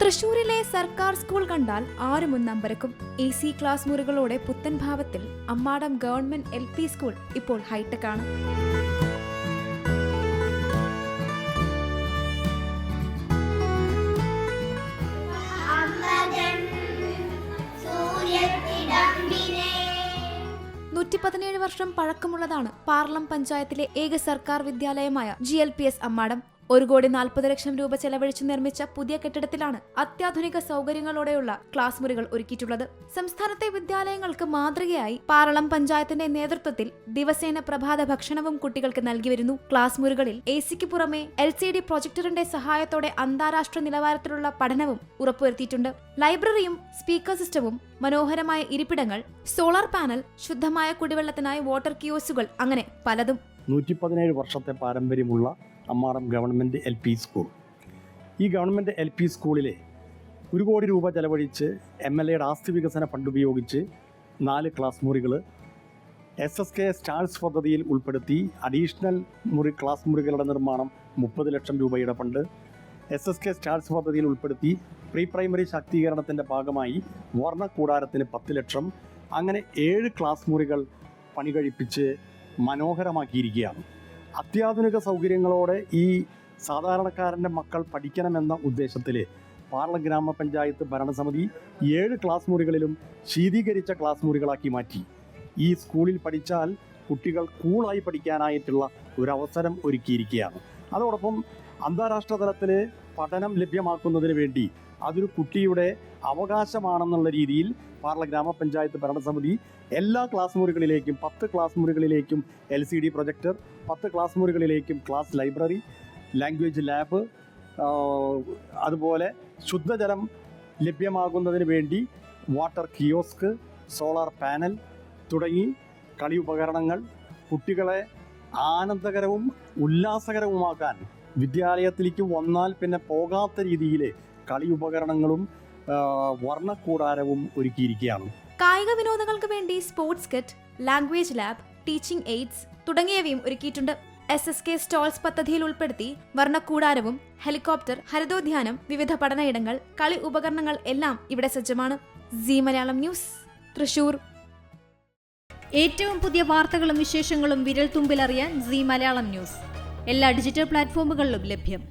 തൃശൂരിലെ സർക്കാർ സ്കൂൾ കണ്ടാൽ ആരും ഒന്നമ്പരക്കും. AC ക്ലാസ് മുറികളോടെ പുത്തൻ ഭാവത്തിൽ അമ്മാടം ഗവൺമെന്റ് LP സ്കൂൾ ഇപ്പോൾ ഹൈടെക് ആണ്. +117 വർഷം പഴക്കമുള്ളതാണ് പാർലം പഞ്ചായത്തിലെ ഏക സർക്കാർ വിദ്യാലയമായ GLPS അമ്മാടം. 1,40 ലക്ഷം രൂപ ചെലവഴിച്ചു നിർമ്മിച്ച പുതിയ കെട്ടിടത്തിലാണ് അത്യാധുനിക സൗകര്യങ്ങളോടെയുള്ള ക്ലാസ് മുറികൾ ഒരുക്കിയിട്ടുള്ളത്. സംസ്ഥാനത്തെ വിദ്യാലയങ്ങൾക്ക് മാതൃകയായി പാർലം പഞ്ചായത്തിന്റെ നേതൃത്വത്തിൽ ദിവസേന പ്രഭാത ഭക്ഷണവും കുട്ടികൾക്ക് നൽകി വരുന്നു. ക്ലാസ് മുറികളിൽ AC-ക്ക് പുറമെ LCD പ്രൊജക്ടറിന്റെ സഹായത്തോടെ അന്താരാഷ്ട്ര നിലവാരത്തിലുള്ള പഠനവും ഉറപ്പുവരുത്തിയിട്ടുണ്ട്. ലൈബ്രറിയും സ്പീക്കർ സിസ്റ്റവും, മനോഹരമായ ഇരിപ്പിടങ്ങൾ, സോളാർ പാനൽ, ശുദ്ധമായ കുടിവെള്ളത്തിനായി വാട്ടർ കിയോസുകൾ, അങ്ങനെ പലതും. 117 വർഷത്തെ പാരമ്പര്യമുള്ള അമ്മാടം ഗവൺമെൻറ് LP സ്കൂൾ. ഈ ഗവൺമെൻറ് LP സ്കൂളിലെ 1 കോടി രൂപ ചെലവഴിച്ച് MLAയുടെ ആസ്തി വികസന ഫണ്ട് ഉപയോഗിച്ച് 4 ക്ലാസ് മുറികൾ SSK സ്റ്റാൾസ് പദ്ധതിയിൽ ഉൾപ്പെടുത്തി. അഡീഷണൽ ക്ലാസ് മുറികളുടെ നിർമ്മാണം 30 ലക്ഷം രൂപയുടെ ഫണ്ട് SSK സ്റ്റാൾസ് പദ്ധതിയിൽ ഉൾപ്പെടുത്തി. പ്രീ പ്രൈമറി ശാക്തീകരണത്തിൻ്റെ ഭാഗമായി വർണ്ണക്കൂടാരത്തിന് 10 ലക്ഷം. അങ്ങനെ 7 ക്ലാസ് മുറികൾ പണി കഴിപ്പിച്ച് മനോഹരമാക്കിയിരിക്കുകയാണ്. അത്യാധുനിക സൗകര്യങ്ങളോടെ ഈ സാധാരണക്കാരൻ്റെ മക്കൾ പഠിക്കണമെന്ന ഉദ്ദേശത്തിൽ പാർലം ഗ്രാമപഞ്ചായത്ത് ഭരണസമിതി 7 ക്ലാസ് മുറികളിലും ശീതീകരിച്ച ക്ലാസ് മുറികളാക്കി മാറ്റി. ഈ സ്കൂളിൽ പഠിച്ചാൽ കുട്ടികൾ കൂളായി പഠിക്കാനായിട്ടുള്ള ഒരവസരം ഒരുക്കിയിരിക്കുകയാണ്. അതോടൊപ്പം അന്താരാഷ്ട്ര തലത്തിൽ പഠനം ലഭ്യമാക്കുന്നതിന് വേണ്ടി അതൊരു കുട്ടിയുടെ അവകാശമാണെന്നുള്ള രീതിയിൽ പാർലം ഗ്രാമപഞ്ചായത്ത് ഭരണസമിതി എല്ലാ ക്ലാസ് മുറികളിലേക്കും 10 ക്ലാസ് മുറികളിലേക്കും LCD പ്രൊജക്ടർ, 10 ക്ലാസ് മുറികളിലേക്കും ക്ലാസ് ലൈബ്രറി, ലാംഗ്വേജ് ലാബ്, അതുപോലെ ശുദ്ധജലം ലഭ്യമാകുന്നതിന് വേണ്ടി വാട്ടർ കിയോസ്ക്, സോളാർ പാനൽ തുടങ്ങി കളി ഉപകരണങ്ങൾ കുട്ടികളെ ആനന്ദകരവും ഉല്ലാസകരവുമാക്കാൻ വിദ്യാലയത്തിലേക്ക് വന്നാൽ പിന്നെ പോകാത്ത രീതിയിൽ കളി ഉപകരണങ്ങളും വർണ്ണക്കൂടാരവും ഒരുക്കിയിരിക്കുകയാണ്. കായിക വിനോദങ്ങൾക്ക് വേണ്ടി sports kit, language lab, teaching AIDS തുടങ്ങിയവയും ഒരുക്കിയിട്ടുണ്ട്. SSK സ്റ്റാൾസ് പദ്ധതിയിൽ ഉൾപ്പെടുത്തി വർണ്ണക്കൂടാരവും, ഹെലികോപ്റ്റർ, ഹരിതോദ്യാനം, വിവിധ പഠനയിടങ്ങൾ, കളി ഉപകരണങ്ങൾ എല്ലാം ഇവിടെ സജ്ജമാണ്. Zee Malayalam news, Thrissur. ഏറ്റവും പുതിയ വാർത്തകളും വിശേഷങ്ങളും വിരൽ തുമ്പിലറിയാൻ സീ മലയാളം ന്യൂസ് എല്ലാ ഡിജിറ്റൽ പ്ലാറ്റ്ഫോമുകളിലും ലഭ്യം.